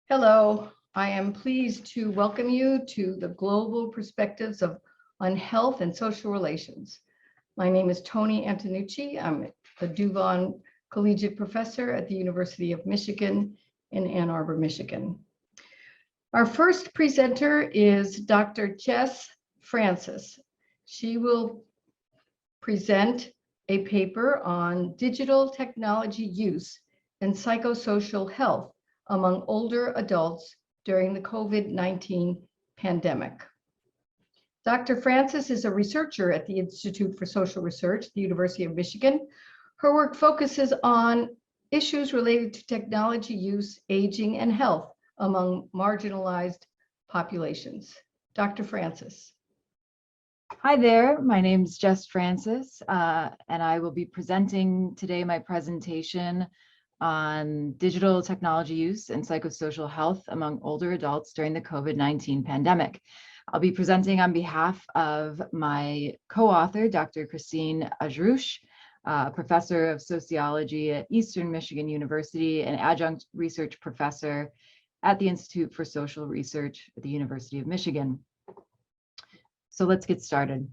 Hello, I am pleased to welcome you to the Global Perspectives on Health and Social Relations. My name is Toni Antonucci. I'm the Duvon Collegiate Professor at the University of Michigan in Ann Arbor, Michigan. Our first presenter is Dr. Jess Francis. She will present a paper on digital technology use and psychosocial health among older adults during the COVID-19 pandemic. Dr. Francis is a researcher at the Institute for Social Research at the University of Michigan. Her work focuses on issues related to technology use, aging, and health among marginalized populations. Dr. Francis. Hi there, my name is Jess Francis, and I will be presenting today my presentation on digital technology use and psychosocial health among older adults during the COVID-19 pandemic. I'll be presenting on behalf of my co-author, Dr. Kristine AJROUCH, professor of sociology at Eastern Michigan University and adjunct research professor at the Institute for Social Research at the University of Michigan. So let's get started.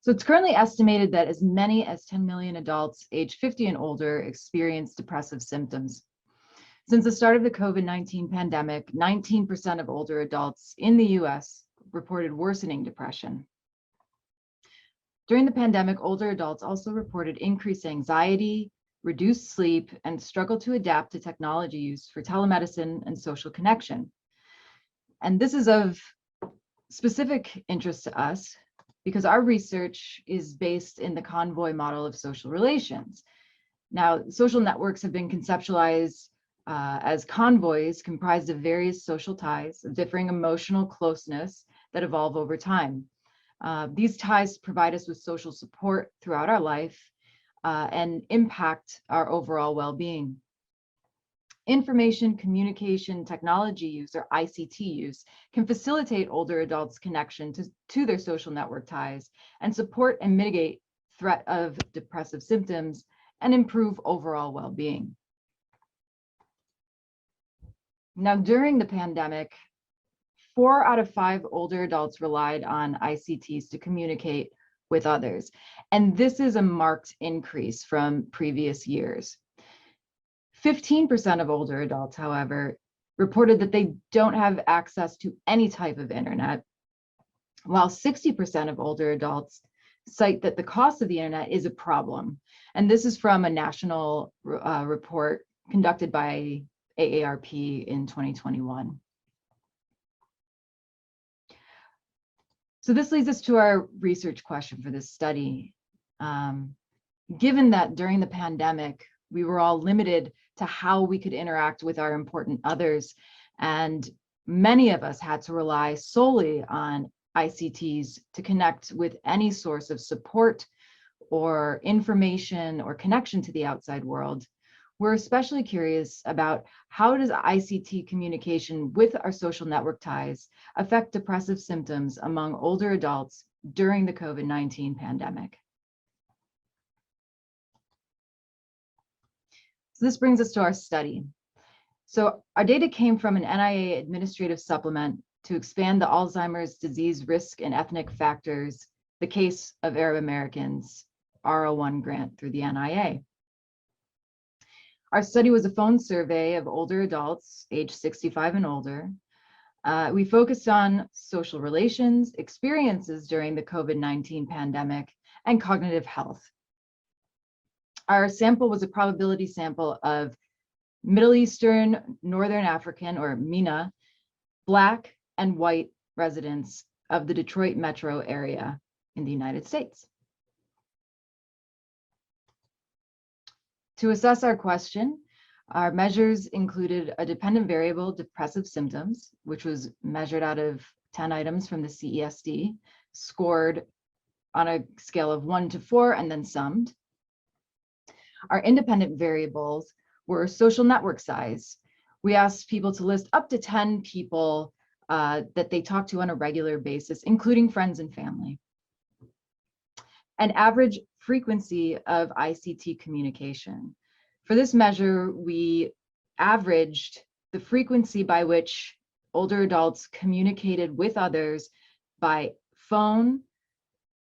So it's currently estimated that as many as 10 million adults aged 50 and older experience depressive symptoms. Since the start of the COVID-19 pandemic, 19% of older adults in the US reported worsening depression. During the pandemic, older adults also reported increased anxiety, reduced sleep, and struggle to adapt to technology use for telemedicine and social connection. And this is of specific interest to us because our research is based in the convoy model of social relations. Now, social networks have been conceptualized as convoys comprised of various social ties of differing emotional closeness that evolve over time. These ties provide us with social support throughout our life and impact our overall well-being. Information communication technology use, or ICT use, can facilitate older adults' connection to their social network ties and support and mitigate threat of depressive symptoms and improve overall well-being. Now, during the pandemic, 4 out of 5 older adults relied on ICTs to communicate with others, and this is a marked increase from previous years. 15% of older adults, however, reported that they don't have access to any type of internet, while 60% of older adults cite that the cost of the internet is a problem. And this is from a national report conducted by AARP in 2021. So this leads us to our research question for this study. Given that during the pandemic, we were all limited to how we could interact with our important others, and many of us had to rely solely on ICTs to connect with any source of support or information or connection to the outside world. We're especially curious about how does ICT communication with our social network ties affect depressive symptoms among older adults during the COVID-19 pandemic. So this brings us to our study. So our data came from an NIA administrative supplement to expand the Alzheimer's disease risk and ethnic factors, the case of Arab Americans, R01 grant through the NIA. Our study was a phone survey of older adults aged 65 and older. We focused on social relations, experiences during the COVID-19 pandemic, and cognitive health. Our sample was a probability sample of Middle Eastern, Northern African, or MENA, Black and white residents of the Detroit metro area in the United States. To assess our question, our measures included a dependent variable, depressive symptoms, which was measured out of 10 items from the CESD, scored on a scale of 1 to 4, and then summed. Our independent variables were social network size. We asked people to list up to 10 people that they talk to on a regular basis, including friends and family. An average frequency of ICT communication. For this measure, we averaged the frequency by which older adults communicated with others by phone,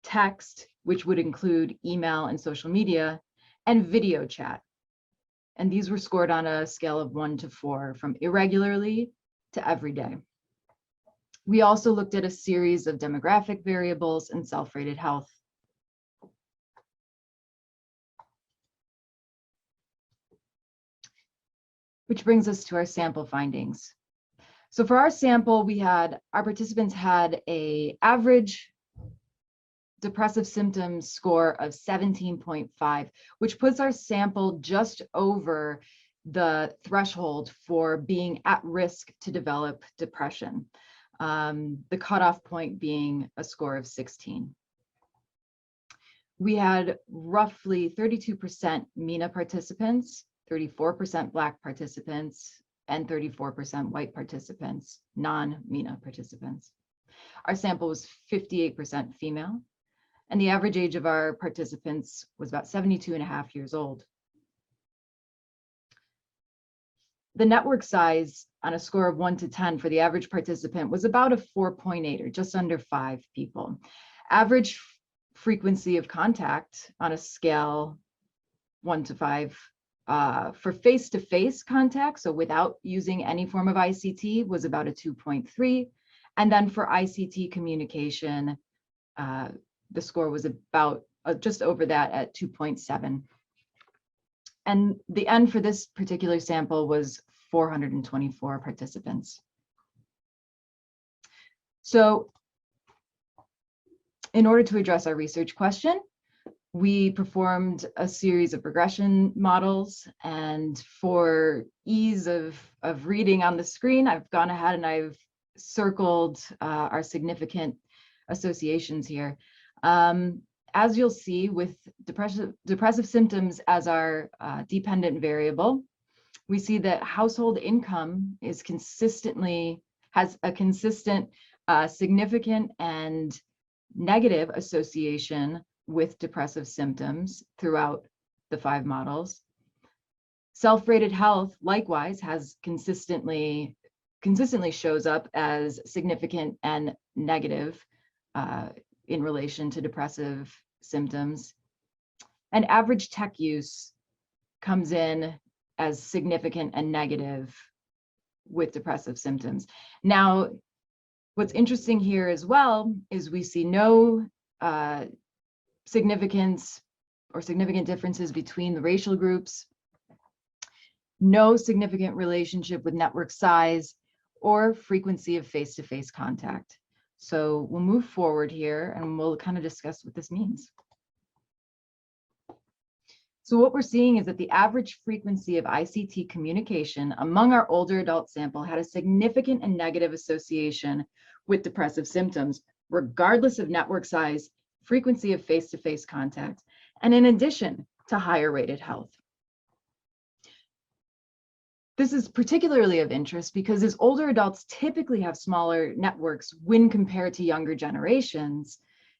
text, which would include email and social media, and video chat. And these were scored on a scale of 1 to 4, from irregularly to every day. We also looked at a series of demographic variables and self-rated health. Which brings us to our sample findings. So for our sample, our participants had an average depressive symptoms score of 17.5, which puts our sample just over the threshold for being at risk to develop depression. The cutoff point being a score of 16. We had roughly 32% MENA participants, 34% Black participants, and 34% white participants, non-MENA participants. Our sample was 58% female, and the average age of our participants was about 72.5 years old. The network size on a score of 1 to 10 for the average participant was about a 4.8, or just under 5 people. Average frequency of contact on a scale 1 to 5 for face-to-face contact, so without using any form of ICT, was about a 2.3. And then for ICT communication, the score was about just over that at 2.7. And the N for this particular sample was 424 participants. So in order to address our research question, we performed a series of regression models, and for ease of reading on the screen, I've gone ahead and I've circled our significant associations here. As you'll see, with depressive symptoms as our dependent variable, we see that household income is has a consistent, significant and negative association with depressive symptoms throughout the 5 models. Self-rated health, likewise, has consistently shows up as significant and negative in relation to depressive symptoms. And average tech use comes in as significant and negative with depressive symptoms. Now, what's interesting here as well is we see no significance or significant differences between the racial groups, no significant relationship with network size or frequency of face-to-face contact. So we'll move forward here and we'll kind of discuss what this means. So what we're seeing is that the average frequency of ICT communication among our older adult sample had a significant and negative association with depressive symptoms, regardless of network size, frequency of face-to-face contact, and in addition to higher rated health. This is particularly of interest because as older adults typically have smaller networks when compared to younger generations,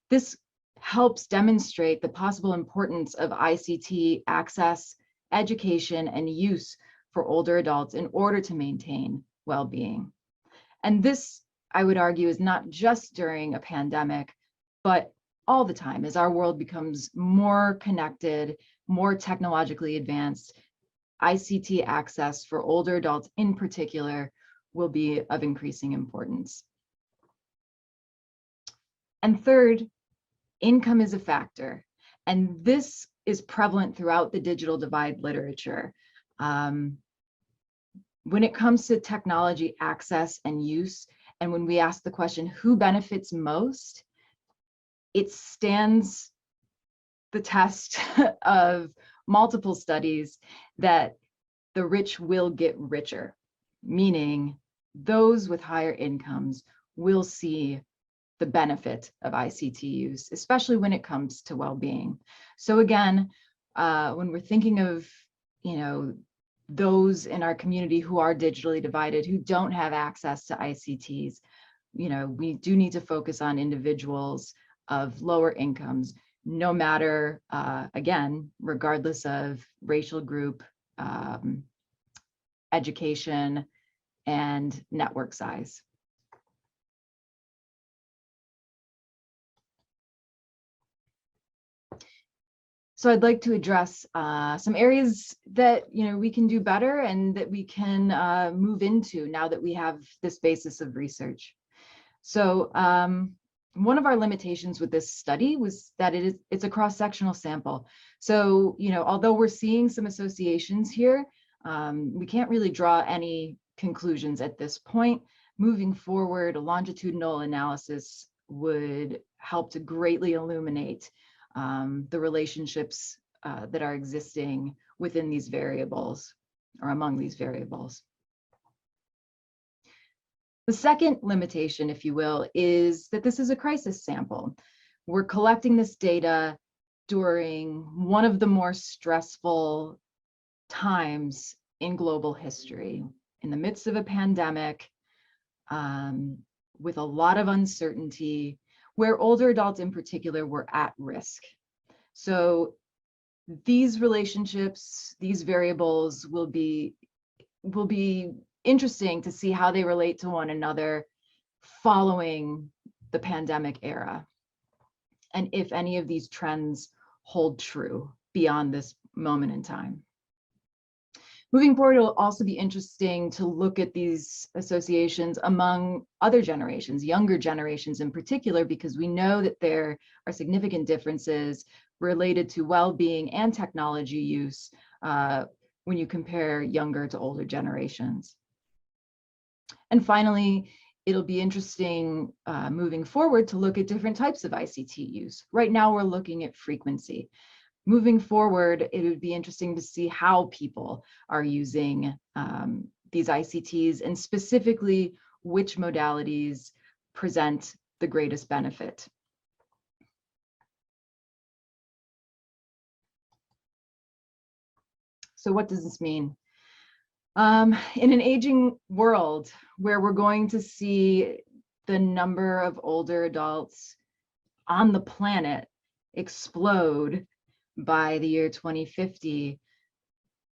this helps demonstrate the possible importance of ICT access, education, and use for older adults in order to maintain well-being. And this, I would argue, is not just during a pandemic, but all the time as our world becomes more connected, more technologically advanced. ICT access for older adults in particular will be of increasing importance. And third, income is a factor. And this is prevalent throughout the digital divide literature. When it comes to technology access and use, and when we ask the question, who benefits most, it stands the test of multiple studies that the rich will get richer, meaning those with higher incomes will see the benefit of ICT use, especially when it comes to well-being. So again, when we're thinking of, those in our community who are digitally divided, who don't have access to ICTs, we do need to focus on individuals of lower incomes, no matter, again, regardless of racial group, education, and network size. So I'd like to address some areas that we can do better and that we can move into now that we have this basis of research. So one of our limitations with this study was that it's a cross-sectional sample. So although we're seeing some associations here, we can't really draw any conclusions at this point. Moving forward, a longitudinal analysis would help to greatly illuminate the relationships that are existing within these variables or among these variables. The second limitation, if you will, is that this is a crisis sample. We're collecting this data during one of the more stressful times in global history, in the midst of a pandemic, with a lot of uncertainty, where older adults in particular were at risk. So these relationships, these variables will be interesting to see how they relate to one another following the pandemic era, and if any of these trends hold true beyond this moment in time. Moving forward, it'll also be interesting to look at these associations among other generations, younger generations in particular, because we know that there are significant differences related to well-being and technology use when you compare younger to older generations. And finally, it'll be interesting moving forward to look at different types of ICT use. Right now, we're looking at frequency. Moving forward, it would be interesting to see how people are using these ICTs, and specifically which modalities present the greatest benefit. So what does this mean? In an aging world where we're going to see the number of older adults on the planet explode by the year 2050,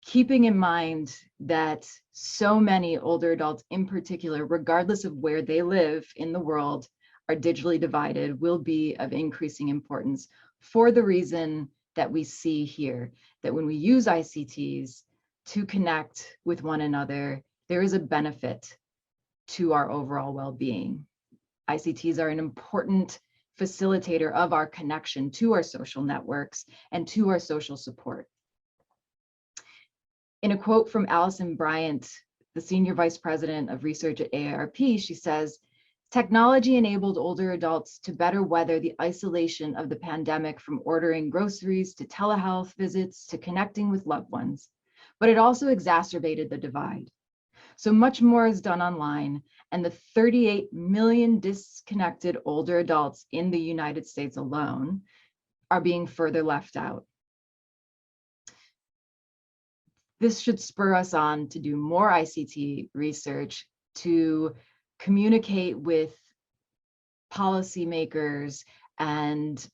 keeping in mind that so many older adults in particular, regardless of where they live in the world, are digitally divided, will be of increasing importance for the reason that we see here, that when we use ICTs to connect with one another, there is a benefit to our overall well-being. ICTs are an important facilitator of our connection to our social networks and to our social support. In a quote from Alison Bryant, the Senior Vice President of Research at AARP, she says, "Technology enabled older adults to better weather the isolation of the pandemic, from ordering groceries to telehealth visits to connecting with loved ones. But it also exacerbated the divide. So much more is done online, and the 38 million disconnected older adults in the United States alone are being further left out." This should spur us on to do more ICT research, to communicate with policymakers and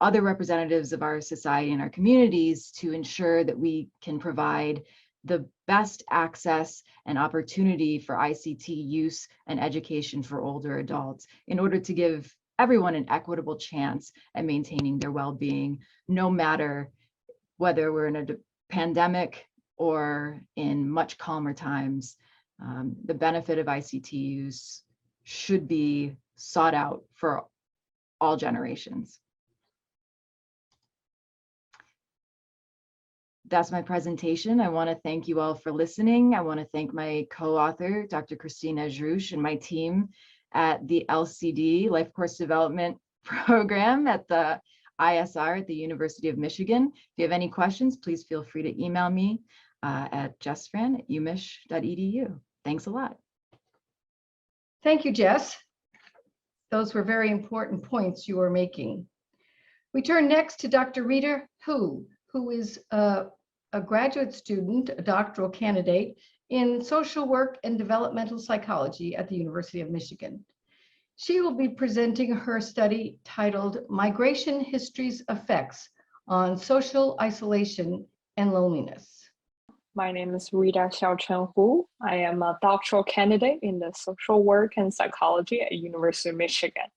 other representatives of our society and our communities to ensure that we can provide the best access and opportunity for ICT use and education for older adults in order to give everyone an equitable chance at maintaining their well-being, no matter whether we're in a pandemic or in much calmer times. The benefit of ICT use should be sought out for all generations. That's my presentation. I want to thank you all for listening. I want to thank my co-author, Dr. Kristine, and my team at the LCD, Life Course Development Program at the ISR at the University of Michigan. If you have any questions, please feel free to email me at jessfran@umich.edu. Thanks a lot. Thank you, Jess. Those were very important points you were making. We turn next to Dr. Rita who is a graduate student, a doctoral candidate in social work and developmental psychology at the University of Michigan. She will be presenting her study titled Migration Histories Effects on Social Isolation and Loneliness. My name is RITA Xiaochen. I am a doctoral candidate in the social work and psychology at University of Michigan.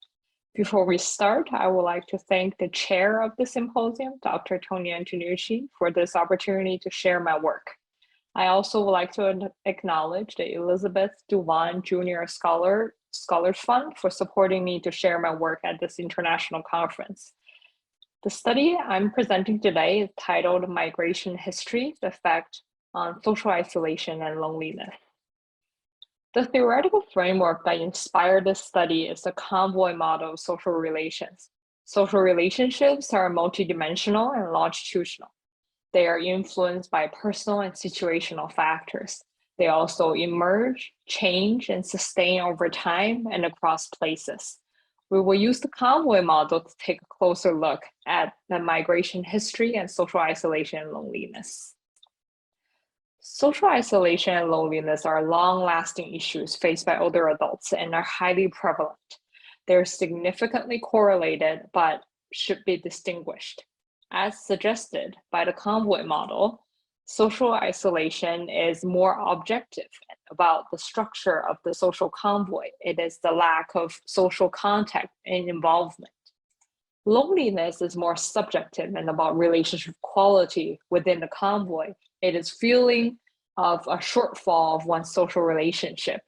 Before we start, I would like to thank the chair of the symposium, Dr. Tony Antonucci, for this opportunity to share my work. I also would like to acknowledge the Elizabeth Duvan Junior Scholars Fund for supporting me to share my work at this international conference. The study I'm presenting today is titled Migration History, the Effect on Social Isolation and Loneliness. The theoretical framework that inspired this study is the convoy model of social relations. Social relationships are multidimensional and longitudinal. They are influenced by personal and situational factors. They also emerge, change, and sustain over time and across places. We will use the convoy model to take a closer look at the migration history and social isolation and loneliness. Social isolation and loneliness are long-lasting issues faced by older adults and are highly prevalent. They're significantly correlated, but should be distinguished. As suggested by the convoy model, social isolation is more objective about the structure of the social convoy. It is the lack of social contact and involvement. Loneliness is more subjective and about relationship quality within the convoy. It is feeling of a shortfall of one's social relationship.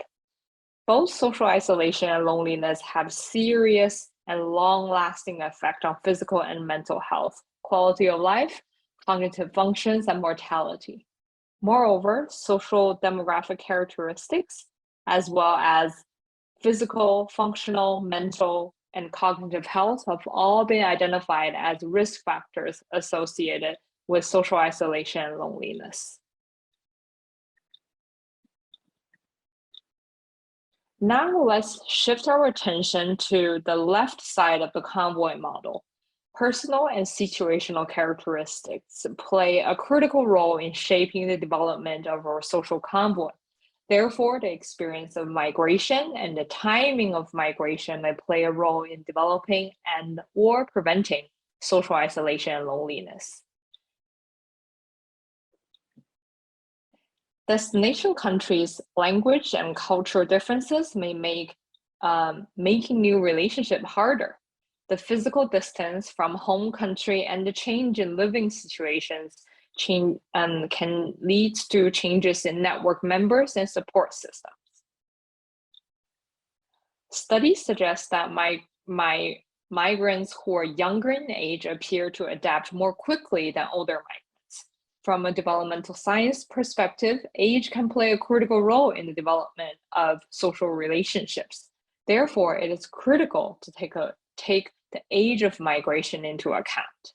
Both social isolation and loneliness have serious and long-lasting effect on physical and mental health, quality of life, cognitive functions, and mortality. Moreover, social demographic characteristics, as well as physical, functional, mental, and cognitive health have all been identified as risk factors associated with social isolation and loneliness. Now let's shift our attention to the left side of the convoy model. Personal and situational characteristics play a critical role in shaping the development of our social convoy. Therefore, the experience of migration and the timing of migration may play a role in developing and/or preventing social isolation and loneliness. Destination countries' language and cultural differences may make making new relationship harder. The physical distance from home country and the change in living situations can lead to changes in network members and support systems. Studies suggest that migrants who are younger in age appear to adapt more quickly than older migrants. From a developmental science perspective, age can play a critical role in the development of social relationships. Therefore, it is critical to take the age of migration into account.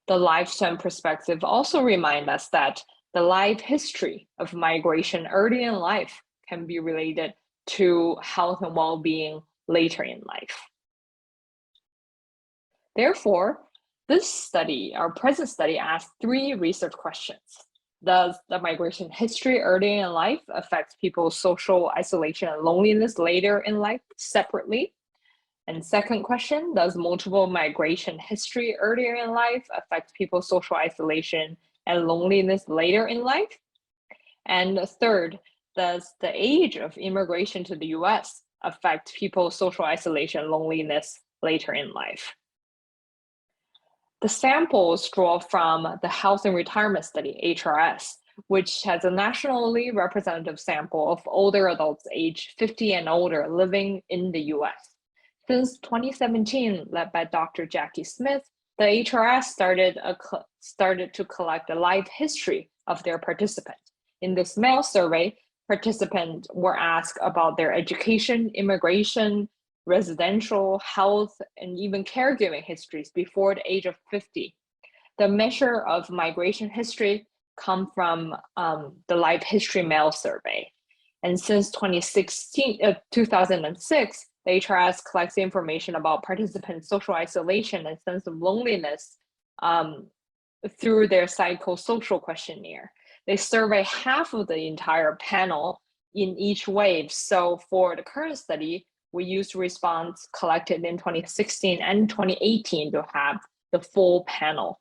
The lifetime perspective also reminds us that the life history of migration early in life can be related to health and well-being later in life. Therefore, this study, our present study, asks 3 research questions. Does the migration history early in life affect people's social isolation and loneliness later in life separately? And second question, does multiple migration history earlier in life affect people's social isolation and loneliness later in life? And third, does the age of immigration to the US affect people's social isolation and loneliness later in life? The samples draw from the Health and Retirement Study, HRS, which has a nationally representative sample of older adults aged 50 and older living in the US. Since 2017, led by Dr. Jackie Smith, the HRS started to collect a life history of their participants. In this mail survey, participants were asked about their education, immigration, residential, health, and even caregiving histories before the age of 50. The measure of migration history comes from the Life History Mail Survey. And since 2006, the HRS collects information about participants' social isolation and sense of loneliness through their psychosocial questionnaire. They survey half of the entire panel in each wave. So for the current study, we used response collected in 2016 and 2018 to have the full panel.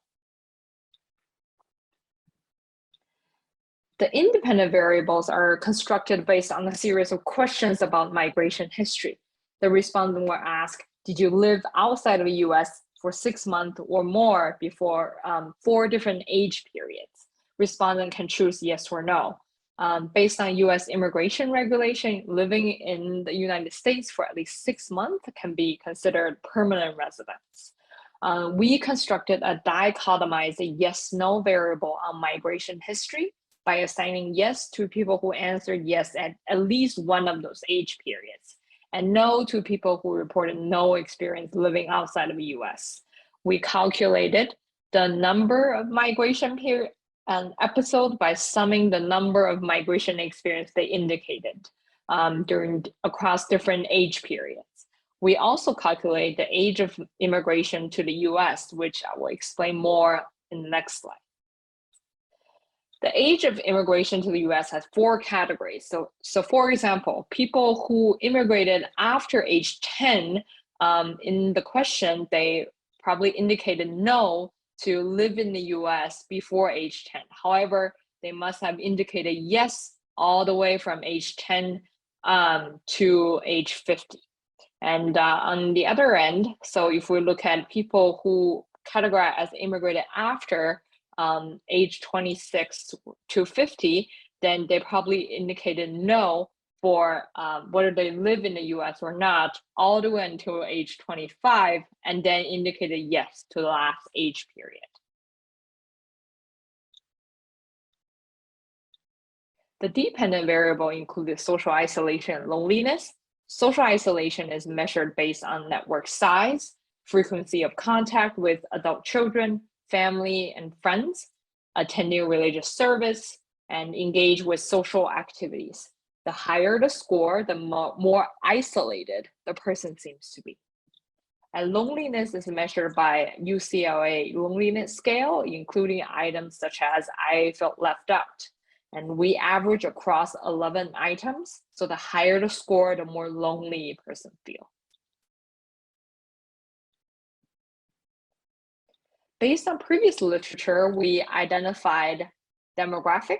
The independent variables are constructed based on a series of questions about migration history. The respondent will ask, did you live outside of the US for 6 months or more before 4 different age periods? Respondent can choose yes or no. Based on US immigration regulation, living in the United States for at least 6 months can be considered permanent residence. We constructed a dichotomized yes-no variable on migration history by assigning yes to people who answered yes at least one of those age periods, and no to people who reported no experience living outside of the US. We calculated the number of migration period and episode by summing the number of migration experience they indicated across different age periods. We also calculate the age of immigration to the US, which I will explain more in the next slide. The age of immigration to the US has 4 categories. So for example, people who immigrated after age 10, in the question, they probably indicated no to live in the US before age 10. However, they must have indicated yes all the way from age 10 to age 50. And on the other end, so if we look at people who categorize as immigrated after age 26 to 50, then they probably indicated no for whether they live in the US or not, all the way until age 25, and then indicated yes to the last age period. The dependent variable included social isolation and loneliness. Social isolation is measured based on network size, frequency of contact with adult children, family and friends, attending religious service, and engage with social activities. The higher the score, the more isolated the person seems to be. And loneliness is measured by UCLA loneliness scale, including items such as I felt left out. And we average across 11 items. So the higher the score, the more lonely a person feels. Based on previous literature, we identified demographic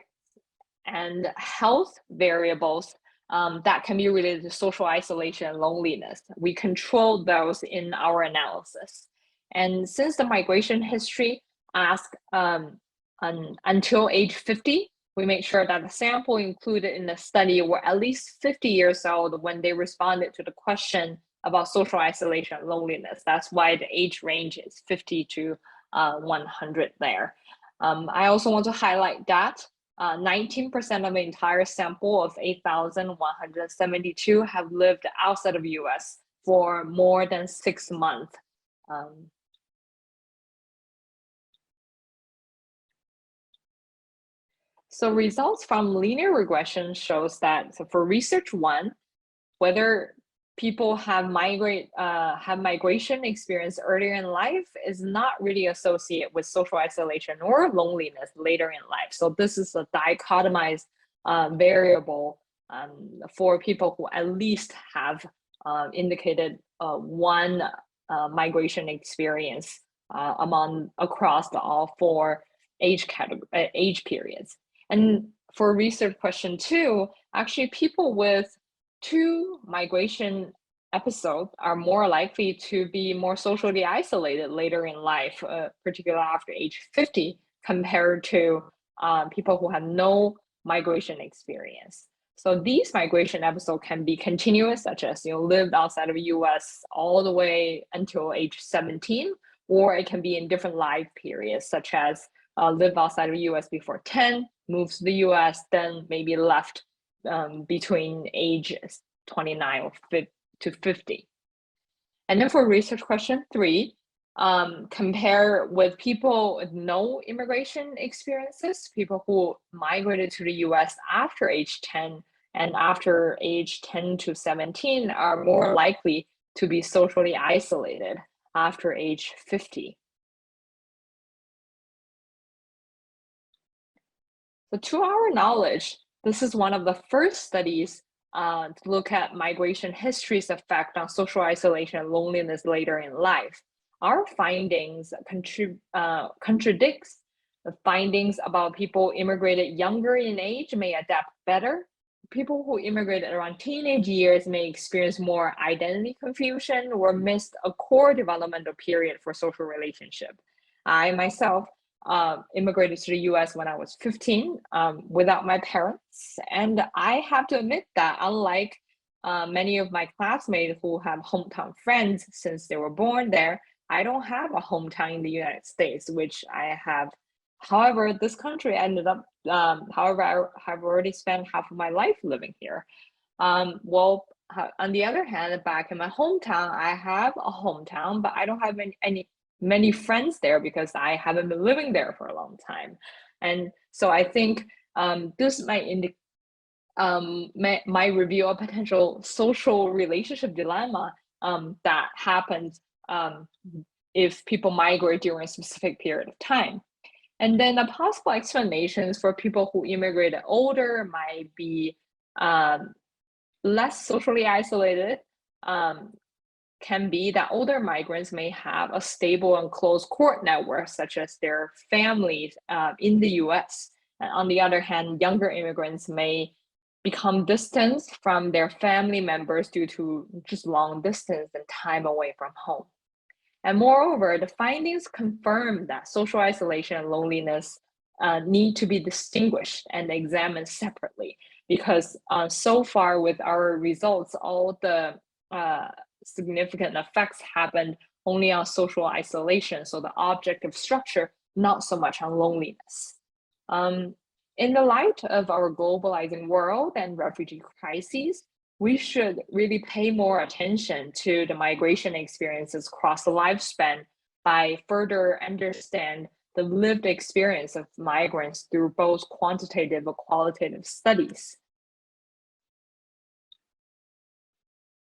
and health variables that can be related to social isolation and loneliness. We controlled those in our analysis. And since the migration history asked until age 50, we made sure that the sample included in the study were at least 50 years old when they responded to the question about social isolation and loneliness. That's why the age range is 50 to 100 there. I also want to highlight that 19% of the entire sample of 8,172 have lived outside of the US for more than 6 months. So results from linear regression shows that, so for research 1, whether people have migration experience earlier in life is not really associated with social isolation or loneliness later in life. So this is a dichotomized variable for people who at least have indicated one migration experience across all 4 age periods. And for research question 2, actually people with 2 migration episodes are more likely to be more socially isolated later in life, particularly after age 50, compared to people who have no migration experience. So these migration episodes can be continuous, such as lived outside of the US all the way until age 17, or it can be in different life periods, such as lived outside of the US before 10, moves to the US, then maybe left between ages 29 to 50. And then for research question 3, compare with people with no immigration experiences, people who migrated to the US after age 10 and after age 10 to 17 are more likely to be socially isolated after age 50. So to our knowledge, this is one of the first studies to look at migration history's effect on social isolation and loneliness later in life. Our findings contradicts The findings about people immigrated younger in age may adapt better. People who immigrated around teenage years may experience more identity confusion or missed a core developmental period for social relationship. I myself immigrated to the US when I was 15 without my parents. And I have to admit that unlike many of my classmates who have hometown friends since they were born there, I don't have a hometown in the United States, which I have. However, this country ended up, however, I have already spent half of my life living here. Well, on the other hand, back in my hometown, I have a hometown, but I don't have many friends there because I haven't been living there for a long time. And so I think this might reveal a potential social relationship dilemma that happens if people migrate during a specific period of time. And then the possible explanations for people who immigrated older might be less socially isolated, can be that older migrants may have a stable and close core network, such as their families in the US. And on the other hand, younger immigrants may become distant from their family members due to just long distance and time away from home. And moreover, the findings confirm that social isolation and loneliness need to be distinguished and examined separately, because so far with our results, all the significant effects happened only on social isolation, so the objective structure, not so much on loneliness. In the light of our globalizing world and refugee crises, we should really pay more attention to the migration experiences across the lifespan by further understand the lived experience of migrants through both quantitative and qualitative studies.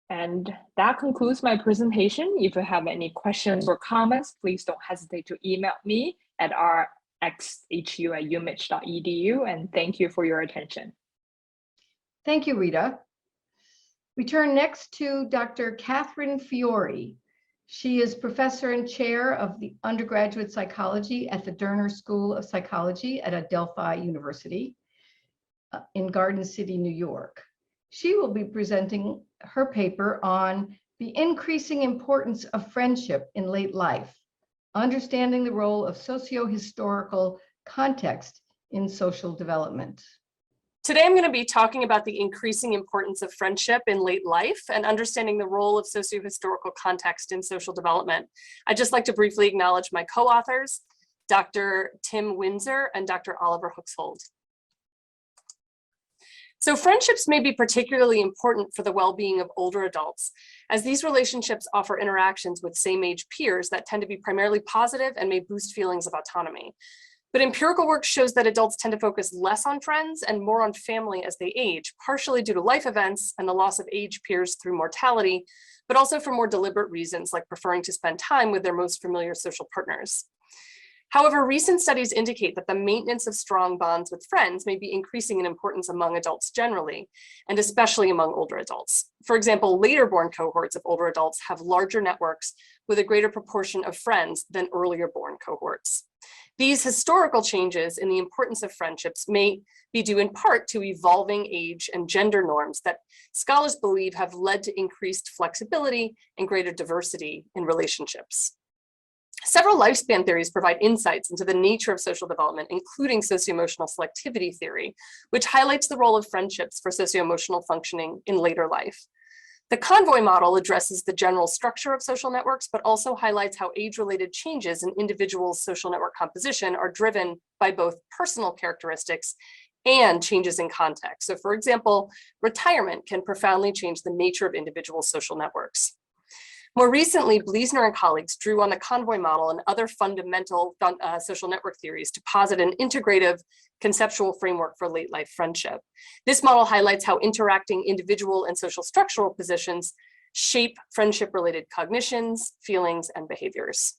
And that concludes my presentation. If you have any questions or comments, please don't hesitate to email me at rxhu@umich.edu, and thank you for your attention. Thank you, Rita. We turn next to Dr. Katherine FIORI. She is professor and chair of the undergraduate psychology at the Derner School of Psychology at Adelphi University in Garden City, New York. She will be presenting her paper on the increasing importance of friendship in late life, understanding the role of socio-historical context in social development. Today, I'm going to be talking about the increasing importance of friendship in late life and understanding the role of socio-historical context in social development. I'd just like to briefly acknowledge my co-authors, Dr. Tim Windsor and Dr. Oliver Huxhold. So friendships may be particularly important for the well-being of older adults, as these relationships offer interactions with same-age peers that tend to be primarily positive and may boost feelings of autonomy. But empirical work shows that adults tend to focus less on friends and more on family as they age, partially due to life events and the loss of age peers through mortality, but also for more deliberate reasons like preferring to spend time with their most familiar social partners. However, recent studies indicate that the maintenance of strong bonds with friends may be increasing in importance among adults generally, and especially among older adults. For example, later born cohorts of older adults have larger networks with a greater proportion of friends than earlier born cohorts. These historical changes in the importance of friendships may be due in part to evolving age and gender norms that scholars believe have led to increased flexibility and greater diversity in relationships. Several lifespan theories provide insights into the nature of social development, including socio-emotional selectivity theory, which highlights the role of friendships for socio-emotional functioning in later life. The convoy model addresses the general structure of social networks, but also highlights how age-related changes in individuals' social network composition are driven by both personal characteristics and changes in context. So for example, retirement can profoundly change the nature of individual social networks. More recently, Bliesner and colleagues drew on the convoy model and other fundamental social network theories to posit an integrative conceptual framework for late life friendship. This model highlights how interacting individual and social structural positions shape friendship-related cognitions, feelings, and behaviors.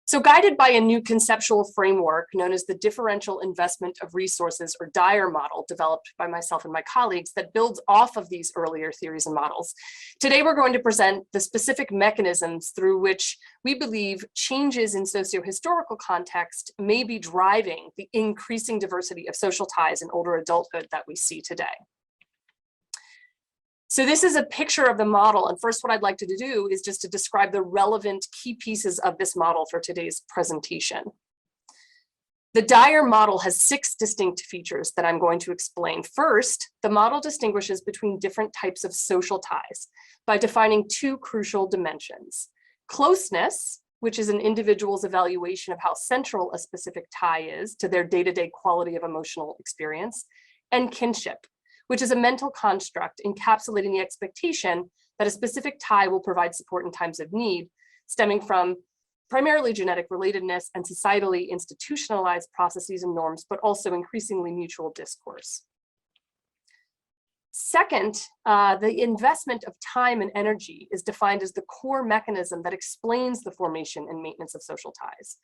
So guided by a new conceptual framework known as the differential investment of resources, or DIRE model, developed by myself and my colleagues, that builds off of these earlier theories and models. Today, we're going to present the specific mechanisms through which we believe changes in socio-historical context may be driving the increasing diversity of social ties in older adulthood that we see today. So this is a picture of the model. And first, what I'd like to do is just to describe the relevant key pieces of this model for today's presentation. The DIRE model has 6 distinct features that I'm going to explain. First, the model distinguishes between different types of social ties by defining 2 crucial dimensions: closeness, which is an individual's evaluation of how central a specific tie is to their day-to-day quality of emotional experience, and kinship, which is a mental construct encapsulating the expectation that a specific tie will provide support in times of need, stemming from primarily genetic relatedness and societally institutionalized processes and norms, but also increasingly mutual discourse. Second, the investment of time and energy is defined as the core mechanism that explains the formation and maintenance of social ties.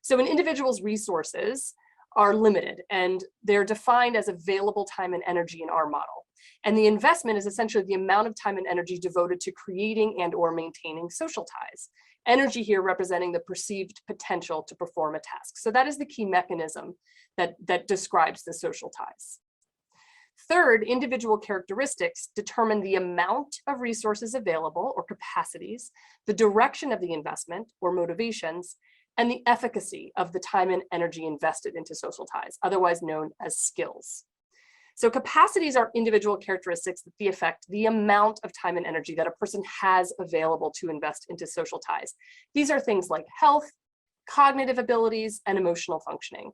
So an individual's resources are limited, and they're defined as available time and energy in our model. And the investment is essentially the amount of time and energy devoted to creating and or maintaining social ties. Energy here representing the perceived potential to perform a task. So that is the key mechanism that describes the social ties. Third, individual characteristics determine the amount of resources available, or capacities, the direction of the investment, or motivations, and the efficacy of the time and energy invested into social ties, otherwise known as skills. So capacities are individual characteristics that affect the amount of time and energy that a person has available to invest into social ties. These are things like health, cognitive abilities, and emotional functioning.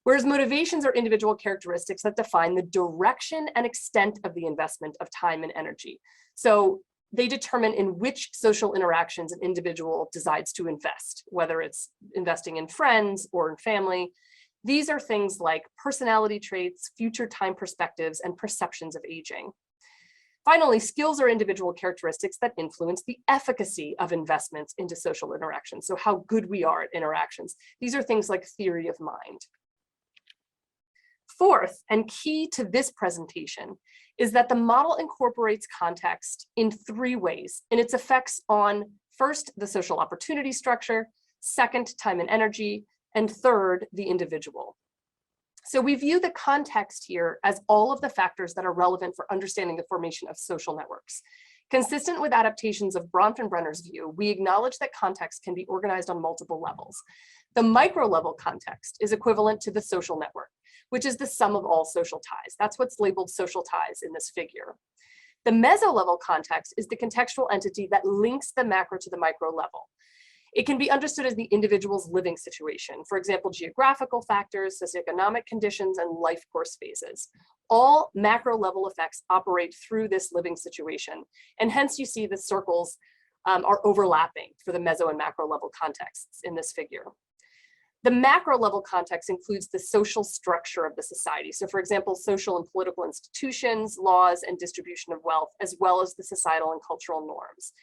Whereas motivations are individual characteristics that define the direction and extent of the investment of time and energy. So they determine in which social interactions an individual decides to invest, whether it's investing in friends or in family. These are things like personality traits, future time perspectives, and perceptions of aging. Finally, skills are individual characteristics that influence the efficacy of investments into social interactions. So how good we are at interactions. These are things like theory of mind. Fourth, and key to this presentation, is that the model incorporates context in 3 ways in its effects on, first, the social opportunity structure, second, time and energy, and third, the individual. So we view the context here as all of the factors that are relevant for understanding the formation of social networks. Consistent with adaptations of Bronfenbrenner's view, we acknowledge that context can be organized on multiple levels. The micro-level context is equivalent to the social network, which is the sum of all social ties. That's what's labeled social ties in this figure. The meso-level context is the contextual entity that links the macro to the micro level. It can be understood as the individual's living situation, for example, geographical factors, socioeconomic conditions, and life course phases. All macro level effects operate through this living situation, and hence you see the circles are overlapping for the meso and macro level contexts in this figure. The macro level context includes the social structure of the society. So for example, social and political institutions, laws, and distribution of wealth, as well as the societal and cultural norms.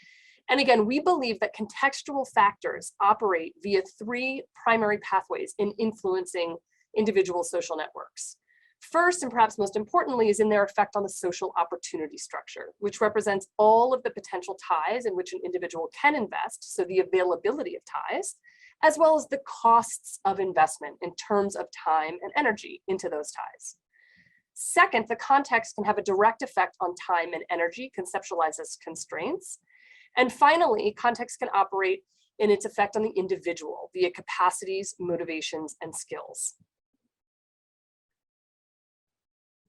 And again, we believe that contextual factors operate via 3 primary pathways in influencing individual social networks. First, and perhaps most importantly, is in their effect on the social opportunity structure, which represents all of the potential ties in which an individual can invest, so the availability of ties, as well as the costs of investment in terms of time and energy into those ties. Second, the context can have a direct effect on time and energy, conceptualized as constraints. And finally, context can operate in its effect on the individual via capacities, motivations, and skills.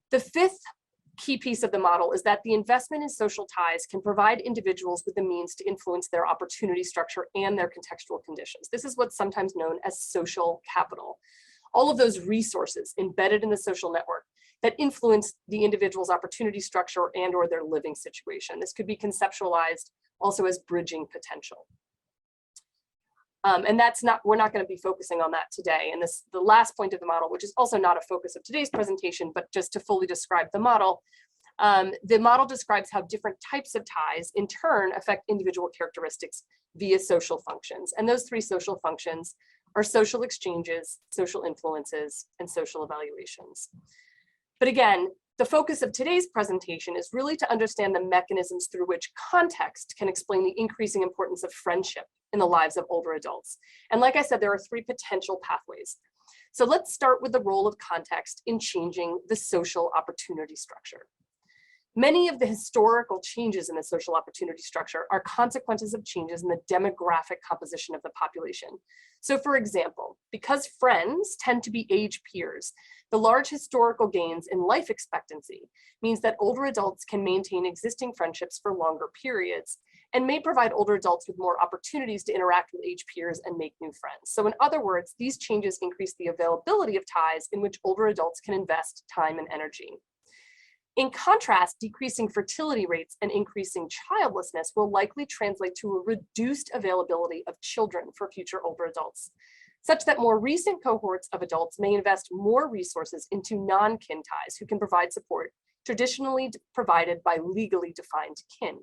The 5th key piece of the model is that the investment in social ties can provide individuals with the means to influence their opportunity structure and their contextual conditions. This is what's sometimes known as social capital. All of those resources embedded in the social network that influence the individual's opportunity structure and or their living situation. This could be conceptualized also as bridging potential. And we're not going to be focusing on that today. And the last point of the model, which is also not a focus of today's presentation, but just to fully describe the model, The model describes how different types of ties in turn affect individual characteristics via social functions. And those three social functions are social exchanges, social influences, and social evaluations. But again, the focus of today's presentation is really to understand the mechanisms through which context can explain the increasing importance of friendship in the lives of older adults. And like I said, there are three potential pathways. So let's start with the role of context in changing the social opportunity structure. Many of the historical changes in the social opportunity structure are consequences of changes in the demographic composition of the population. So for example, because friends tend to be age peers, the large historical gains in life expectancy means that older adults can maintain existing friendships for longer periods and may provide older adults with more opportunities to interact with age peers and make new friends. So in other words, these changes increase the availability of ties in which older adults can invest time and energy. In contrast, decreasing fertility rates and increasing childlessness will likely translate to a reduced availability of children for future older adults, such that more recent cohorts of adults may invest more resources into non-kin ties who can provide support traditionally provided by legally defined kin.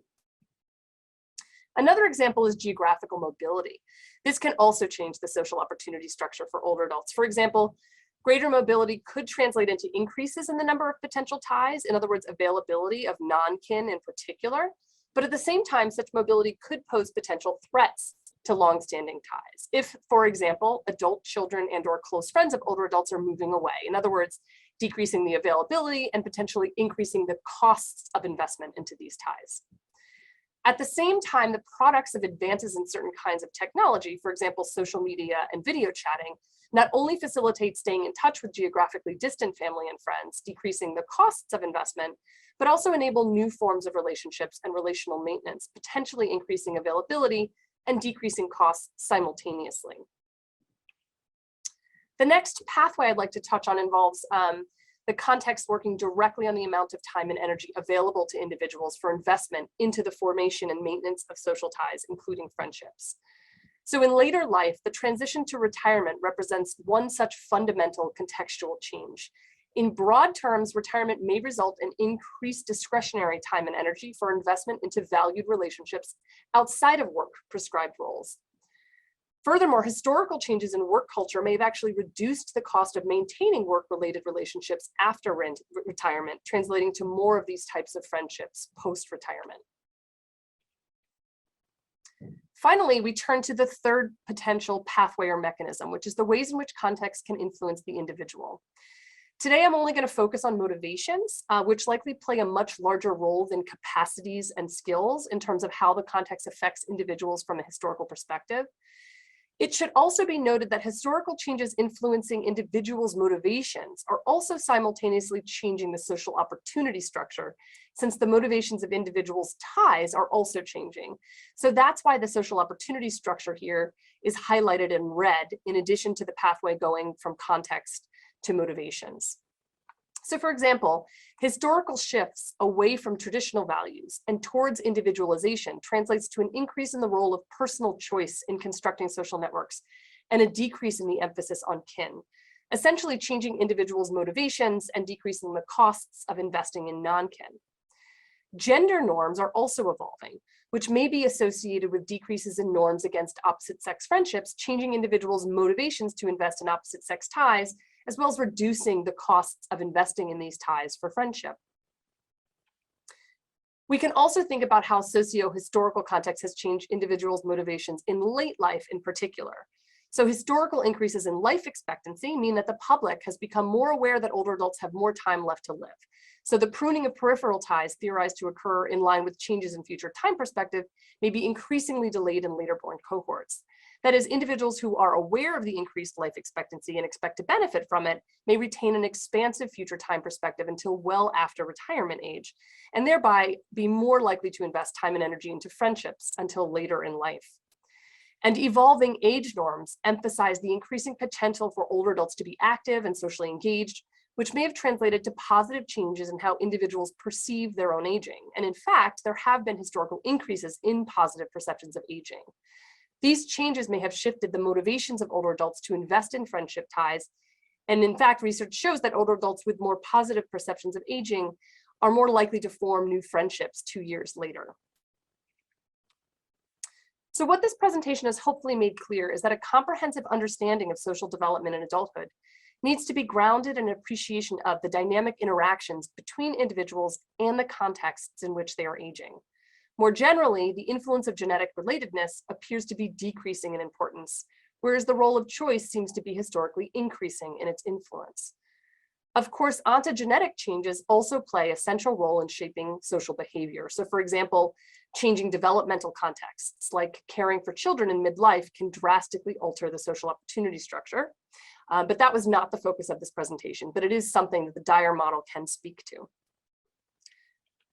Another example is geographical mobility. This can also change the social opportunity structure for older adults. For example, greater mobility could translate into increases in the number of potential ties, in other words, availability of non-kin in particular. But at the same time, such mobility could pose potential threats to longstanding ties. If, for example, adult children and/or close friends of older adults are moving away, in other words, decreasing the availability and potentially increasing the costs of investment into these ties. At the same time, the products of advances in certain kinds of technology, for example, social media and video chatting, not only facilitate staying in touch with geographically distant family and friends, decreasing the costs of investment, but also enable new forms of relationships and relational maintenance, potentially increasing availability and decreasing costs simultaneously. The next pathway I'd like to touch on involves the context working directly on the amount of time and energy available to individuals for investment into the formation and maintenance of social ties, including friendships. So in later life, the transition to retirement represents one such fundamental contextual change. In broad terms, retirement may result in increased discretionary time and energy for investment into valued relationships outside of work prescribed roles. Furthermore, historical changes in work culture may have actually reduced the cost of maintaining work-related relationships after retirement, translating to more of these types of friendships post-retirement. Finally, we turn to the third potential pathway or mechanism, which is the ways in which context can influence the individual. Today, I'm only going to focus on motivations, which likely play a much larger role than capacities and skills in terms of how the context affects individuals from a historical perspective. It should also be noted that historical changes influencing individuals' motivations are also simultaneously changing the social opportunity structure, since the motivations of individuals' ties are also changing. So that's why the social opportunity structure here is highlighted in red, in addition to the pathway going from context to motivations. So for example, historical shifts away from traditional values and towards individualization translates to an increase in the role of personal choice in constructing social networks and a decrease in the emphasis on kin, essentially changing individuals' motivations and decreasing the costs of investing in non-kin. Gender norms are also evolving, which may be associated with decreases in norms against opposite-sex friendships, changing individuals' motivations to invest in opposite-sex ties, as well as reducing the costs of investing in these ties for friendship. We can also think about how socio-historical context has changed individuals' motivations in late life in particular. So historical increases in life expectancy mean that the public has become more aware that older adults have more time left to live. So the pruning of peripheral ties theorized to occur in line with changes in future time perspective may be increasingly delayed in later born cohorts. That is, individuals who are aware of the increased life expectancy and expect to benefit from it may retain an expansive future time perspective until well after retirement age, and thereby be more likely to invest time and energy into friendships until later in life. And evolving age norms emphasize the increasing potential for older adults to be active and socially engaged, which may have translated to positive changes in how individuals perceive their own aging. And in fact, there have been historical increases in positive perceptions of aging. These changes may have shifted the motivations of older adults to invest in friendship ties. And in fact, research shows that older adults with more positive perceptions of aging are more likely to form new friendships 2 years later. So what this presentation has hopefully made clear is that a comprehensive understanding of social development in adulthood needs to be grounded in appreciation of the dynamic interactions between individuals and the contexts in which they are aging. More generally, the influence of genetic relatedness appears to be decreasing in importance, whereas the role of choice seems to be historically increasing in its influence. Of course, ontogenetic changes also play a central role in shaping social behavior. So for example, changing developmental contexts like caring for children in midlife can drastically alter the social opportunity structure. But that was not the focus of this presentation, but it is something that the Dyer model can speak to.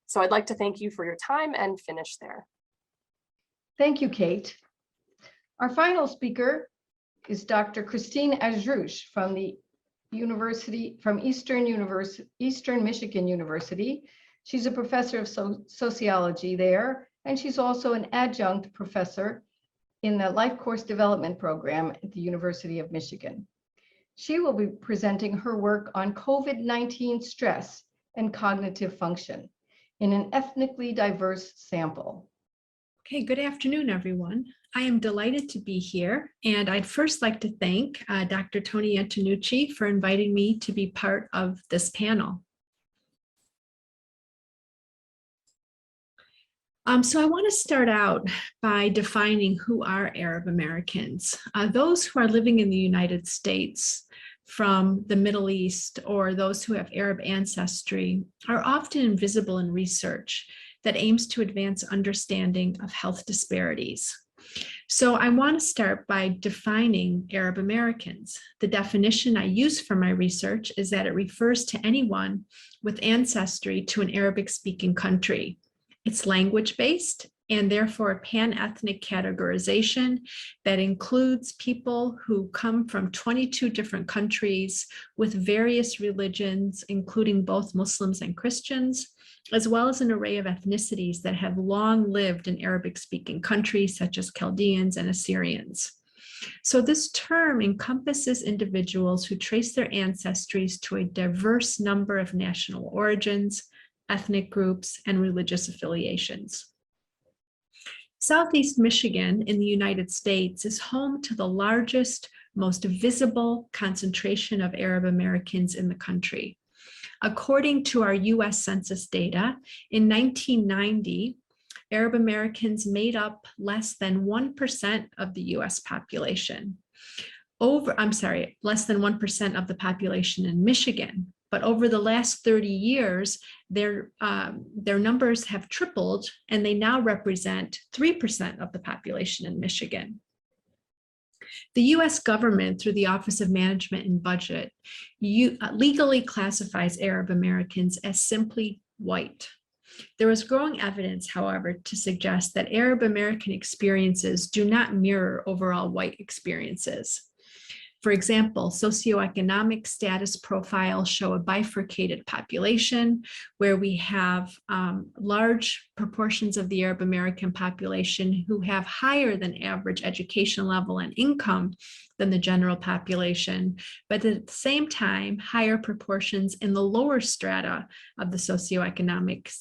So I'd like to thank you for your time and finish there. Thank you, Kate. Our final speaker is Dr. Kristine AJROUCH from the Eastern Michigan University. She's a professor of sociology there, and she's also an adjunct professor in the Life Course Development Program at the University of Michigan. She will be presenting her work on COVID-19 stress and cognitive function in an ethnically diverse sample. Okay, good afternoon, everyone. I am delighted to be here, and I'd first like to thank Dr. Tony Antonucci for inviting me to be part of this panel. So I want to start out by defining who are Arab Americans. Those who are living in the United States from the Middle East or those who have Arab ancestry are often invisible in research that aims to advance understanding of health disparities. So I want to start by defining Arab Americans. The definition I use for my research is that it refers to anyone with ancestry to an Arabic-speaking country. It's language-based and therefore a pan-ethnic categorization that includes people who come from 22 different countries with various religions, including both Muslims and Christians, as well as an array of ethnicities that have long lived in Arabic-speaking countries such as Chaldeans and Assyrians. So this term encompasses individuals who trace their ancestries to a diverse number of national origins, ethnic groups, and religious affiliations. Southeast Michigan in the United States is home to the largest, most visible concentration of Arab Americans in the country. According to our US Census data, in 1990, Arab Americans made up less than 1% of the US population. Less than 1% of the population in Michigan. But over the last 30 years, their numbers have tripled, and they now represent 3% of the population in Michigan. The US government, through the Office of Management and Budget, legally classifies Arab Americans as simply white. There is growing evidence, however, to suggest that Arab American experiences do not mirror overall white experiences. For example, socioeconomic status profiles show a bifurcated population where we have large proportions of the Arab American population who have higher than average education level and income than the general population, but at the same time, higher proportions in the lower strata of the socioeconomic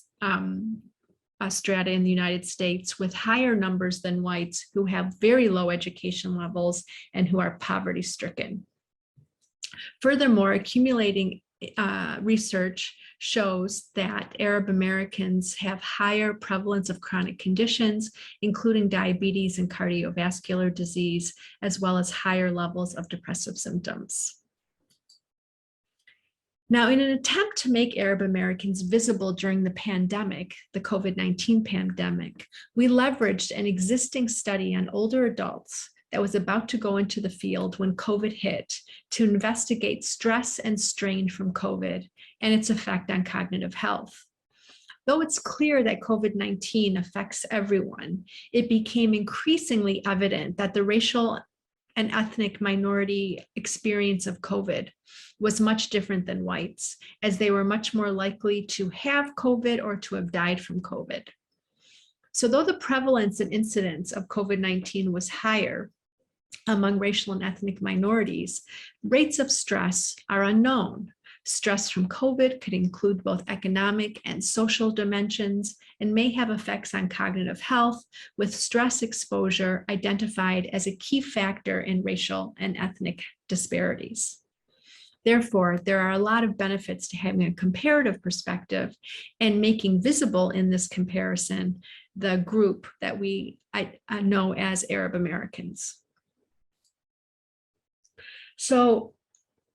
strata in the United States, with higher numbers than whites who have very low education levels and who are poverty stricken. Furthermore, accumulating research shows that Arab Americans have higher prevalence of chronic conditions, including diabetes and cardiovascular disease, as well as higher levels of depressive symptoms. Now, in an attempt to make Arab Americans visible during the pandemic, the COVID-19 pandemic, we leveraged an existing study on older adults that was about to go into the field when COVID hit to investigate stress and strain from COVID and its effect on cognitive health. Though it's clear that COVID-19 affects everyone, it became increasingly evident that the racial and ethnic minority experience of COVID was much different than whites, as they were much more likely to have COVID or to have died from COVID. So though the prevalence and incidence of COVID-19 was higher among racial and ethnic minorities, rates of stress are unknown. Stress from COVID could include both economic and social dimensions and may have effects on cognitive health, with stress exposure identified as a key factor in racial and ethnic disparities. Therefore, there are a lot of benefits to having a comparative perspective and making visible in this comparison the group that we know as Arab Americans. So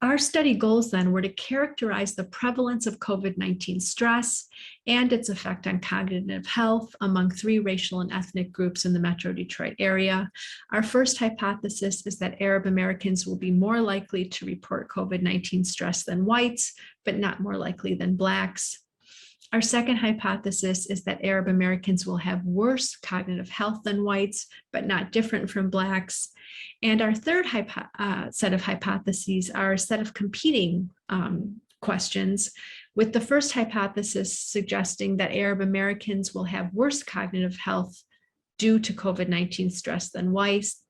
our study goals then were to characterize the prevalence of COVID-19 stress and its effect on cognitive health among 3 racial and ethnic groups in the Metro Detroit area. Our first hypothesis is that Arab Americans will be more likely to report COVID-19 stress than whites, but not more likely than Blacks. Our second hypothesis is that Arab Americans will have worse cognitive health than whites, but not different from Blacks. And our third set of hypotheses are a set of competing questions, with the first hypothesis suggesting that Arab Americans will have worse cognitive health due to COVID-19 stress than whites,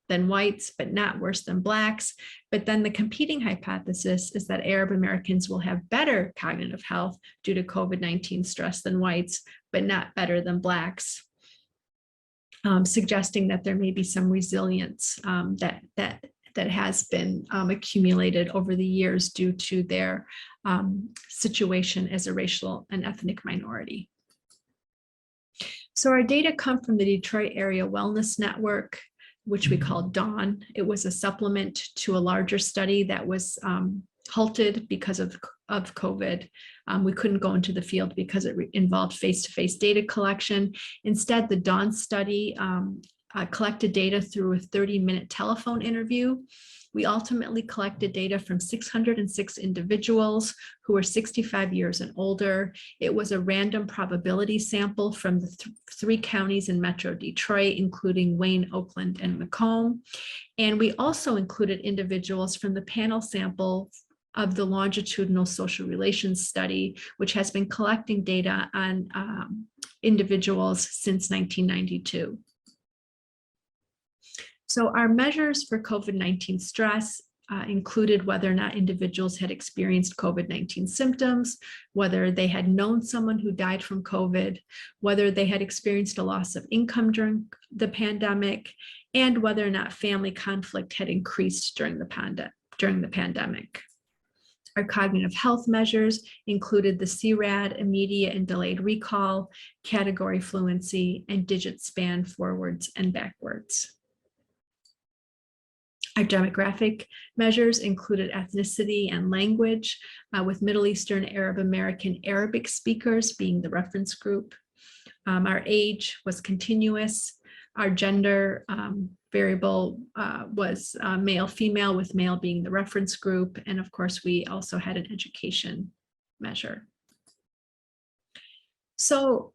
but not worse than Blacks. But then the competing hypothesis is that Arab Americans will have better cognitive health due to COVID-19 stress than whites, but not better than Blacks, suggesting that there may be some resilience that has been accumulated over the years due to their situation as a racial and ethnic minority. So our data come from the Detroit Area Wellness Network, which we call DAWN. It was a supplement to a larger study that was halted because of COVID. We couldn't go into the field because it involved face-to-face data collection. Instead, the DAWN study collected data through a 30-minute telephone interview. We ultimately collected data from 606 individuals who were 65 years and older. It was a random probability sample from the 3 counties in Metro Detroit, including Wayne, Oakland, and Macomb. And we also included individuals from the panel sample of the longitudinal social relations study, which has been collecting data on individuals since 1992. So our measures for COVID-19 stress included whether or not individuals had experienced COVID-19 symptoms, whether they had known someone who died from COVID, whether they had experienced a loss of income during the pandemic, and whether or not family conflict had increased during the pandemic. Our cognitive health measures included the CRAD, immediate and delayed recall, category fluency, and digit span forwards and backwards. Our demographic measures included ethnicity and language, with Middle Eastern Arab American Arabic speakers being the reference group. Our age was continuous. Our gender variable was male-female, with male being the reference group. And of course, we also had an education measure. So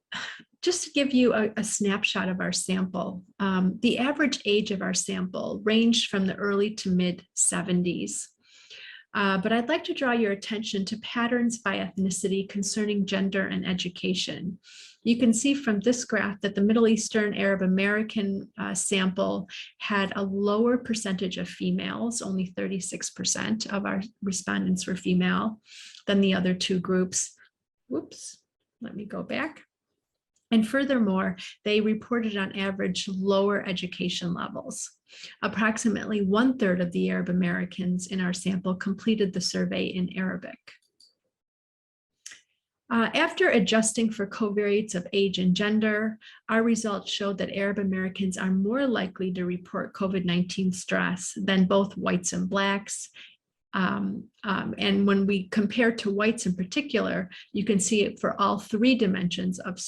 just to give you a snapshot of our sample, the average age of our sample ranged from the early to mid 70s. But I'd like to draw your attention to patterns by ethnicity concerning gender and education. You can see from this graph that the Middle Eastern Arab American sample had a lower percentage of females, only 36% of our respondents were female, than the other 2 groups. Whoops, let me go back. And furthermore, they reported on average lower education levels. Approximately 1/3 of the Arab Americans in our sample completed the survey in Arabic. After adjusting for covariates of age and gender, our results showed that Arab Americans are more likely to report COVID-19 stress than both whites and Blacks. And when we compare to whites in particular, you can see it for all 3 dimensions of,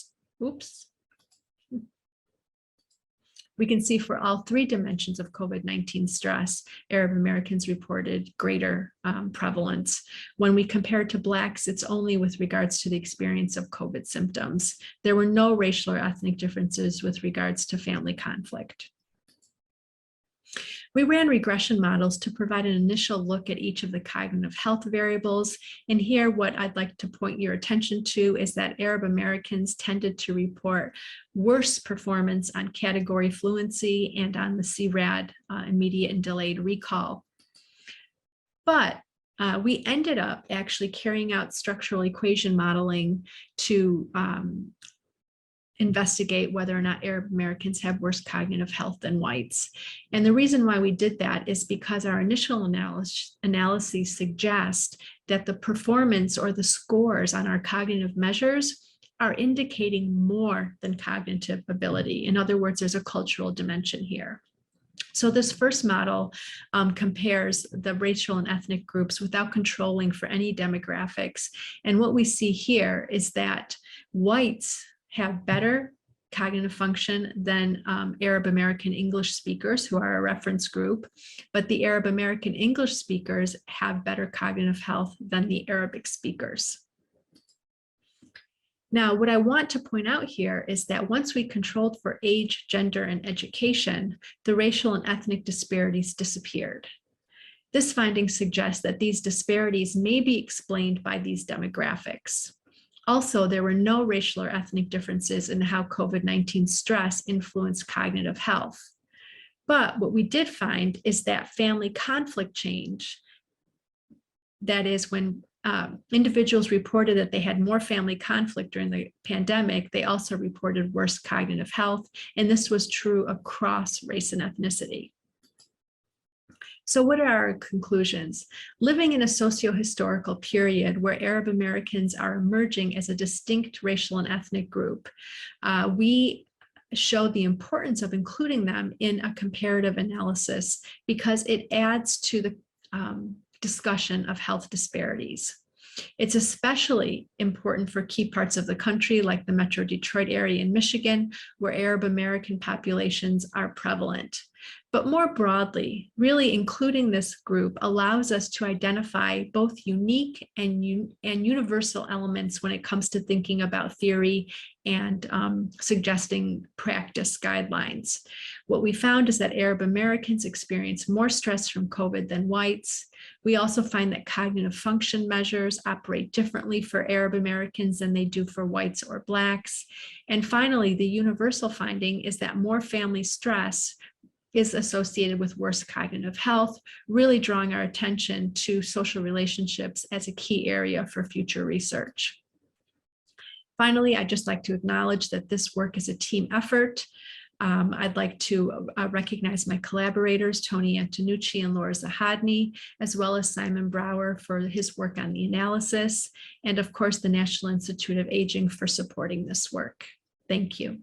we can see for all 3 dimensions of COVID-19 stress, Arab Americans reported greater prevalence. When we compare to Blacks, it's only with regards to the experience of COVID symptoms. There were no racial or ethnic differences with regards to family conflict. We ran regression models to provide an initial look at each of the cognitive health variables. And here, what I'd like to point your attention to is that Arab Americans tended to report worse performance on category fluency and on the CRAD, immediate and delayed recall. But we ended up actually carrying out structural equation modeling to investigate whether or not Arab Americans have worse cognitive health than whites. And the reason why we did that is because our initial analyses suggest that the performance or the scores on our cognitive measures are indicating more than cognitive ability. In other words, there's a cultural dimension here. So this first model compares the racial and ethnic groups without controlling for any demographics. And what we see here is that whites have better cognitive function than Arab American English speakers, who are a reference group, but the Arab American English speakers have better cognitive health than the Arabic speakers. Now, what I want to point out here is that once we controlled for age, gender, and education, the racial and ethnic disparities disappeared. This finding suggests that these disparities may be explained by these demographics. Also, there were no racial or ethnic differences in how COVID-19 stress influenced cognitive health. But what we did find is that family conflict change, that is when individuals reported that they had more family conflict during the pandemic, they also reported worse cognitive health, and this was true across race and ethnicity. So what are our conclusions? Living in a socio-historical period where Arab Americans are emerging as a distinct racial and ethnic group, we show the importance of including them in a comparative analysis because it adds to the discussion of health disparities. It's especially important for key parts of the country like the Metro Detroit area in Michigan, where Arab American populations are prevalent. But more broadly, really including this group allows us to identify both unique and universal elements when it comes to thinking about theory and suggesting practice guidelines. What we found is that Arab Americans experience more stress from COVID than whites. We also find that cognitive function measures operate differently for Arab Americans than they do for whites or Blacks. And finally, the universal finding is that more family stress is associated with worse cognitive health, really drawing our attention to social relationships as a key area for future research. Finally, I'd just like to acknowledge that this work is a team effort. I'd like to recognize my collaborators, Tony Antonucci and Laura Zahadny, as well as Simon Brower for his work on the analysis, and of course, the National Institute of Aging for supporting this work. Thank you.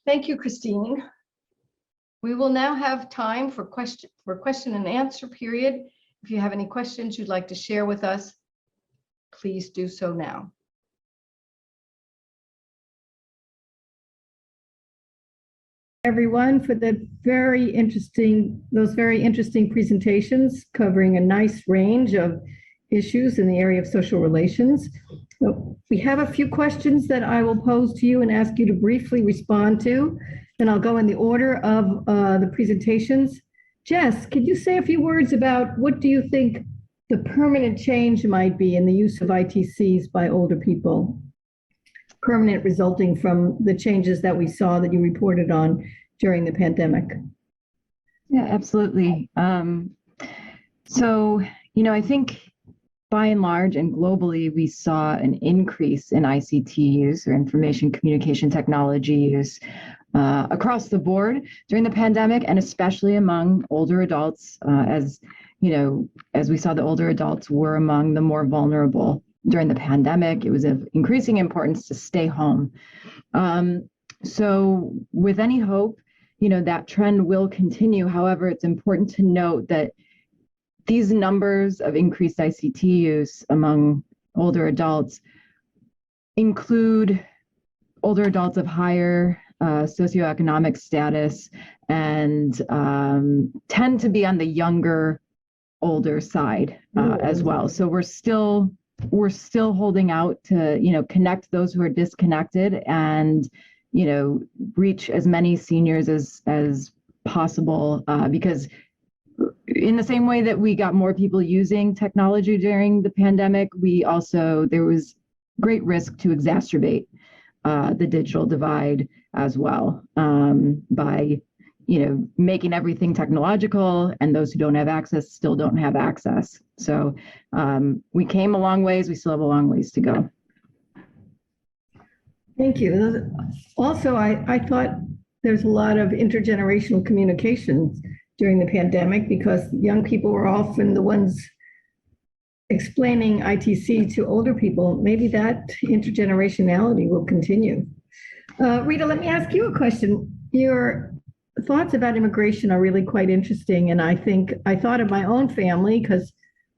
Thank you, Kristine. We will now have time for question and answer period. If you have any questions you'd like to share with us, please do so now. Everyone, for those very interesting presentations covering a nice range of issues in the area of social relations. So we have a few questions that I will pose to you and ask you to briefly respond to. And I'll go in the order of the presentations. Jess, could you say a few words about what do you think the permanent change might be in the use of ITCs by older people? Permanent resulting from the changes that we saw that you reported on during the pandemic. Yeah, absolutely. So, I think by and large and globally, we saw an increase in ICT use or information communication technology use across the board during the pandemic, and especially among older adults, as we saw the older adults were among the more vulnerable during the pandemic. It was of increasing importance to stay home. So with any hope, that trend will continue. However, it's important to note that these numbers of increased ICT use among older adults include older adults of higher socioeconomic status and tend to be on the younger, older side as well. So we're still holding out to connect those who are disconnected and reach as many seniors as possible, because in the same way that we got more people using technology during the pandemic, there was great risk to exacerbate the digital divide as well, by making everything technological, and those who don't have access still don't have access. So we came a long ways, we still have a long ways to go. Thank you. Also, I thought there's a lot of intergenerational communications during the pandemic because young people were often the ones explaining ITC to older people. Maybe that intergenerationality will continue. Rita, let me ask you a question. Your thoughts about immigration are really quite interesting. And I thought of my own family because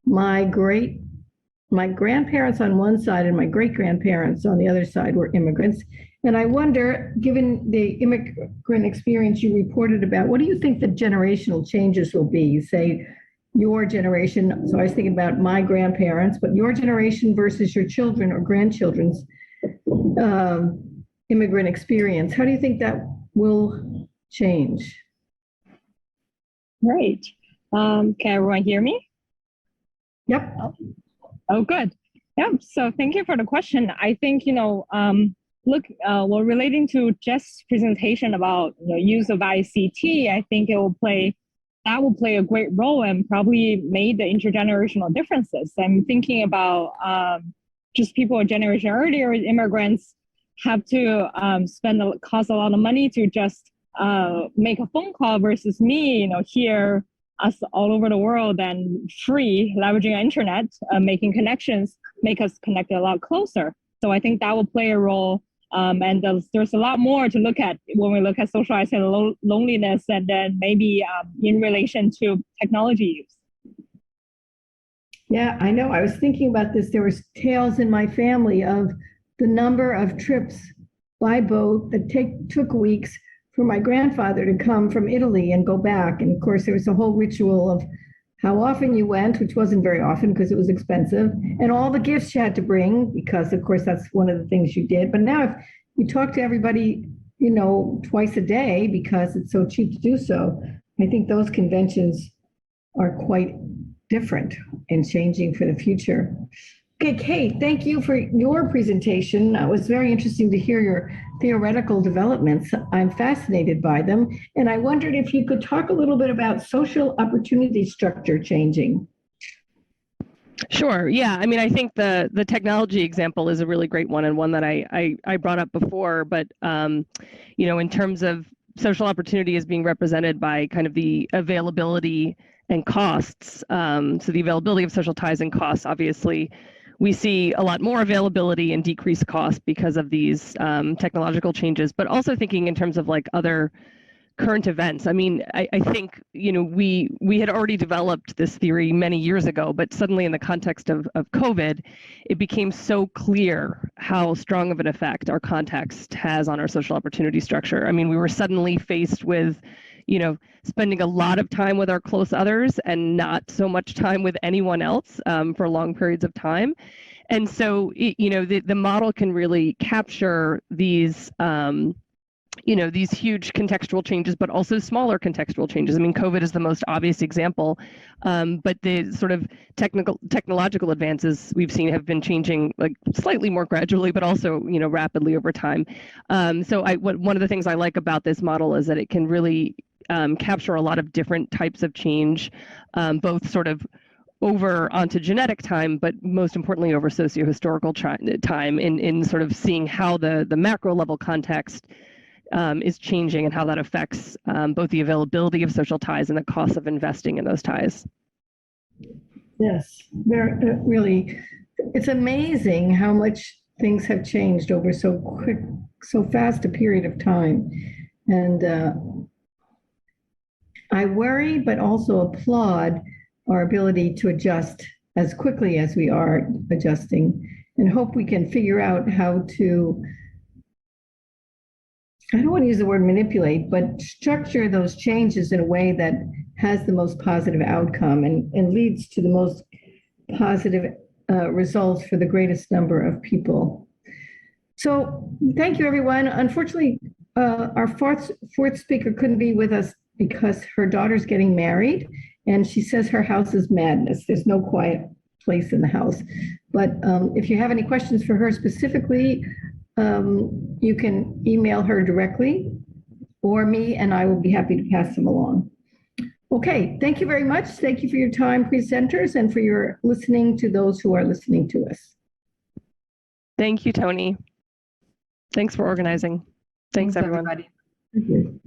my grandparents on one side and my great-grandparents on the other side were immigrants. And I wonder, given the immigrant experience you reported about, what do you think the generational changes will be? You say your generation, so I was thinking about my grandparents, but your generation versus your children or grandchildren's immigrant experience. How do you think that will change? Great. Can everyone hear me? Yep. Oh, good. Yeah. So thank you for the question. I think, well, relating to Jess' presentation about use of ICT, I think that will play a great role and probably made the intergenerational differences. I'm thinking about just people a generation earlier, immigrants have to cost a lot of money to just make a phone call versus me, here, us all over the world and free, leveraging the internet, making connections, make us connect a lot closer. So I think that will play a role. And there's a lot more to look at when we look at social loneliness and then maybe in relation to technology use. Yeah, I know. I was thinking about this. There was tales in my family of the number of trips by boat that took weeks for my grandfather to come from Italy and go back. And of course, there was a whole ritual of how often you went, which wasn't very often because it was expensive, and all the gifts you had to bring, because of course that's one of the things you did. But now if you talk to everybody, twice a day because it's so cheap to do so, I think those conventions are quite different and changing for the future. Okay, Kate, thank you for your presentation. It was very interesting to hear your theoretical developments. I'm fascinated by them. And I wondered if you could talk a little bit about social opportunity structure changing. Sure. Yeah. I mean, I think the technology example is a really great one and one that I brought up before. But, in terms of social opportunity as being represented by kind of the availability and costs. So the availability of social ties and costs, obviously, we see a lot more availability and decreased cost because of these technological changes, but also thinking in terms of like other current events. I mean, I think, we had already developed this theory many years ago, but suddenly in the context of COVID, it became so clear how strong of an effect our context has on our social opportunity structure. I mean, we were suddenly faced with, spending a lot of time with our close others and not so much time with anyone else for long periods of time. And so, the model can really capture these, these huge contextual changes, but also smaller contextual changes. I mean, COVID is the most obvious example, but the sort of technological advances we've seen have been changing like slightly more gradually, but also, rapidly over time. So one of the things I like about this model is that it can really capture a lot of different types of change, both sort of over onto genetic time, but most importantly over socio-historical time in sort of seeing how the macro level context is changing and how that affects both the availability of social ties and the cost of investing in those ties. Yes, really, it's amazing how much things have changed over so fast a period of time. And I worry, but also applaud our ability to adjust as quickly as we are adjusting, and hope we can figure out how to, I don't want to use the word manipulate, but structure those changes in a way that has the most positive outcome and leads to the most positive results for the greatest number of people. So thank you, everyone. Unfortunately, our fourth speaker couldn't be with us because her daughter's getting married, and she says her house is madness. There's no quiet place in the house. But if you have any questions for her specifically, you can email her directly, or me, and I will be happy to pass them along. Okay, thank you very much. Thank you for your time, presenters, and for your listening to those who are listening to us. Thank you, Tony. Thanks for organizing. Thanks, everyone. everybody. Thank you.